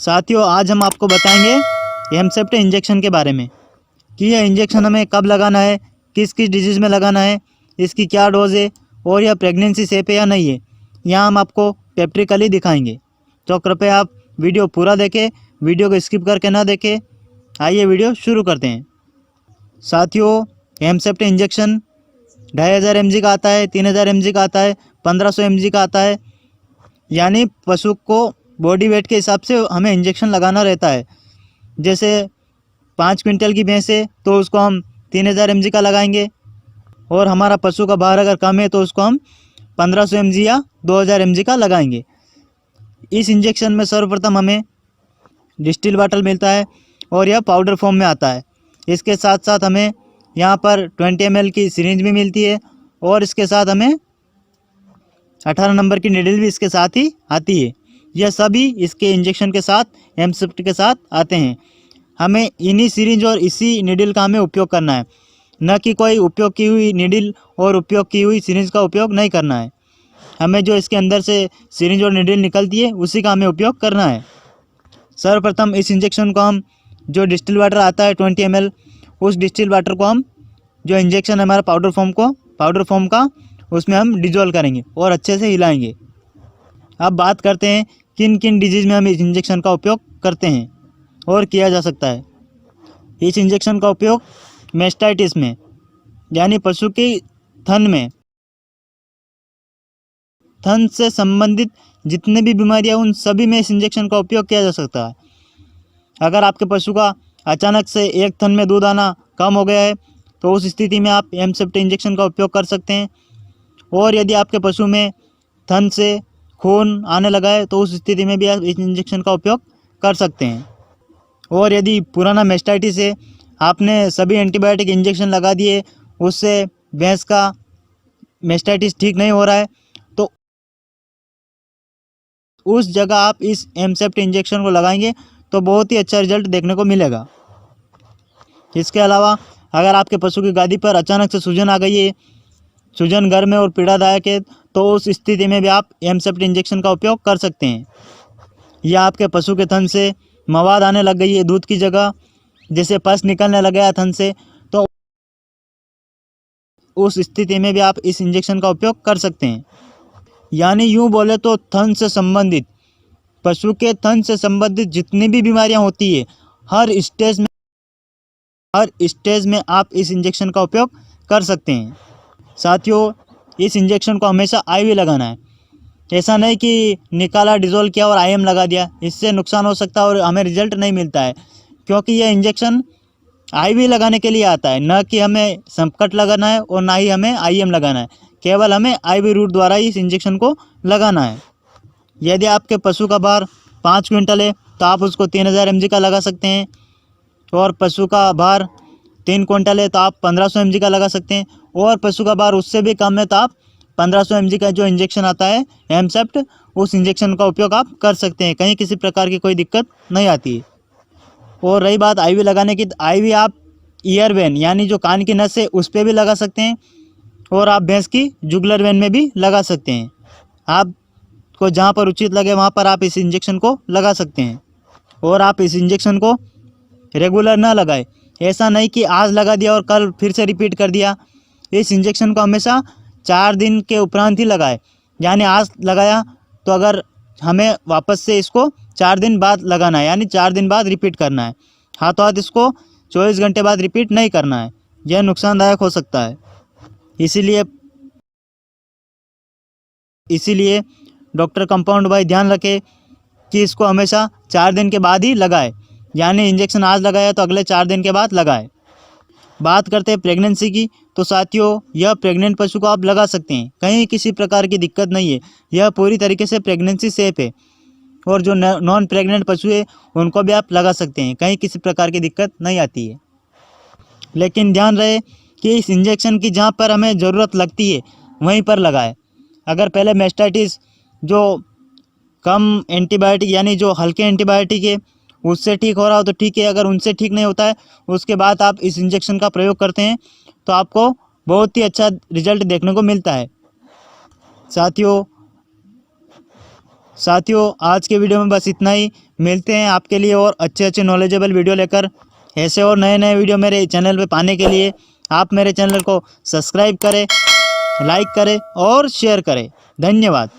साथियों, आज हम आपको बताएंगे एमसेप्ट इंजेक्शन के बारे में कि यह इंजेक्शन हमें कब लगाना है, किस किस डिजीज़ में लगाना है, इसकी क्या डोज है और यह प्रेगनेंसी सेफ है या नहीं है। यहाँ हम आपको प्रैक्टिकली दिखाएंगे, तो कृपया आप वीडियो पूरा देखें, वीडियो को स्किप करके ना देखें। आइए वीडियो शुरू करते हैं। साथियों, एमसेप्ट इंजेक्शन 2500 mg का आता है, 3000 mg का आता है, 1500 mg का आता है। यानी पशु को बॉडी वेट के हिसाब से हमें इंजेक्शन लगाना रहता है। जैसे 5 क्विंटल की भैंस है तो उसको हम 3000 mg का लगाएंगे, और हमारा पशु का भार अगर कम है तो उसको हम 1500 mg या 2000 mg का लगाएंगे। इस इंजेक्शन में सर्वप्रथम हमें डिस्टिल वाटर मिलता है और यह पाउडर फॉर्म में आता है। इसके साथ साथ हमें यहाँ पर 20 ml की सिरिंज भी मिलती है, और इसके साथ हमें 18 नंबर की निडल भी इसके साथ ही आती है। यह सभी इसके इंजेक्शन के साथ एमसेप्ट के साथ आते हैं। हमें इन्हीं सिरिंज और इसी निडल का हमें उपयोग करना है, न कि कोई उपयोग की हुई निडल और उपयोग की हुई सिरिंज का उपयोग नहीं करना है। हमें जो इसके अंदर से सिरिंज और निडल निकलती है उसी का हमें उपयोग करना है। सर्वप्रथम इस इंजेक्शन को हम, जो डिस्टिल वाटर आता है 20 ml, उस डिस्टिल वाटर को हम, जो इंजेक्शन हमारा पाउडर फॉर्म का, उसमें हम डिजोल्व करेंगे और अच्छे से हिलाएंगे। अब बात करते हैं किन किन डिजीज़ में हम इस इंजेक्शन का उपयोग करते हैं और किया जा सकता है। इस इंजेक्शन का उपयोग मैस्टाइटिस में, यानी पशु के थन से संबंधित जितने भी बीमारियां, उन सभी में इस इंजेक्शन का उपयोग किया जा सकता है। अगर आपके पशु का अचानक से एक थन में दूध आना कम हो गया है तो उस स्थिति में आप एमसेप्ट इंजेक्शन का उपयोग कर सकते हैं। और यदि आपके पशु में थन से खून आने लगा है तो उस स्थिति में भी आप इस इंजेक्शन का उपयोग कर सकते हैं। और यदि पुराना मैस्टाइटिस है, आपने सभी एंटीबायोटिक इंजेक्शन लगा दिए, उससे भैंस का मैस्टाइटिस ठीक नहीं हो रहा है, तो उस जगह आप इस एमसेप्ट इंजेक्शन को लगाएंगे तो बहुत ही अच्छा रिजल्ट देखने को मिलेगा। इसके अलावा अगर आपके पशु की गादी पर अचानक से सूजन आ गई है, सूजन गर्म है और पीड़ादायक है, तो उस स्थिति में भी आप एमसेप्ट इंजेक्शन का उपयोग कर सकते हैं। या आपके पशु के थन से मवाद आने लग गई है दूध की जगह, जैसे पस निकलने लग गया थन से, तो उस स्थिति में भी आप इस इंजेक्शन का उपयोग कर सकते हैं। यानी यूँ बोले तो पशु के थन से संबंधित जितनी भी बीमारियां होती है, हर स्टेज में आप इस इंजेक्शन का उपयोग कर सकते हैं। साथियों, इस इंजेक्शन को हमेशा आईवी लगाना है। ऐसा नहीं कि निकाला, डिज़ोल्व किया और आईएम लगा दिया, इससे नुकसान हो सकता है और हमें रिजल्ट नहीं मिलता है। क्योंकि यह इंजेक्शन आईवी लगाने के लिए आता है, न कि हमें संकट लगाना है और ना ही हमें आईएम लगाना है। केवल हमें आईवी रूट द्वारा ही इस इंजेक्शन को लगाना है। यदि आपके पशु का भार 5 क्विंटल है तो आप उसको 3000 mg का लगा सकते हैं, और पशु का भार 3 क्विंटल है तो आप 1500 mg का लगा सकते हैं, और पशु का भार उससे भी कम है तो आप 1500 mg का जो इंजेक्शन आता है एमसेप्ट, उस इंजेक्शन का उपयोग आप कर सकते हैं। कहीं किसी प्रकार की कोई दिक्कत नहीं आती है। और रही बात आईवी लगाने की, आईवी आप ईयर वेन, यानी जो कान की नस है, उस पर भी लगा सकते हैं, और आप भैंस की जुगुलर वेन में भी लगा सकते हैं। आपको जहाँ पर उचित लगे वहाँ पर आप इस इंजेक्शन को लगा सकते हैं। और आप इस इंजेक्शन को रेगुलर ना लगाएं। ऐसा नहीं कि आज लगा दिया और कल फिर से रिपीट कर दिया। इस इंजेक्शन को हमेशा 4 दिन के उपरांत ही लगाएं। यानी आज लगाया तो अगर हमें वापस से इसको 4 दिन बाद लगाना है, यानी 4 दिन बाद रिपीट करना है। हाथों हाथ इसको 24 घंटे बाद रिपीट नहीं करना है, यह नुकसानदायक हो सकता है। इसीलिए डॉक्टर कंपाउंड भाई ध्यान रखें कि इसको हमेशा 4 दिन के बाद ही लगाए। यानी इंजेक्शन आज लगाया तो अगले 4 दिन के बाद लगाए। बात करते हैं प्रेगनेंसी की, तो साथियों, यह प्रेग्नेंट पशु को आप लगा सकते हैं, कहीं किसी प्रकार की दिक्कत नहीं है। यह पूरी तरीके से प्रेगनेंसी सेफ है। और जो नॉन प्रेग्नेंट पशु है उनको भी आप लगा सकते हैं, कहीं किसी प्रकार की दिक्कत नहीं आती है। लेकिन ध्यान रहे कि इस इंजेक्शन की जहाँ पर हमें ज़रूरत लगती है वहीं पर लगाए। अगर पहले मैस्टाइटिस, जो कम एंटीबायोटिक यानी जो हल्के एंटीबायोटिक है, उससे ठीक हो रहा हो तो ठीक है। अगर उनसे ठीक नहीं होता है, उसके बाद आप इस इंजेक्शन का प्रयोग करते हैं तो आपको बहुत ही अच्छा रिजल्ट देखने को मिलता है। साथियों, आज के वीडियो में बस इतना ही। मिलते हैं आपके लिए और अच्छे नॉलेजेबल वीडियो लेकर। ऐसे और नए वीडियो मेरे चैनल पे पाने के लिए आप मेरे चैनल को सब्सक्राइब करें, लाइक करें और शेयर करें। धन्यवाद।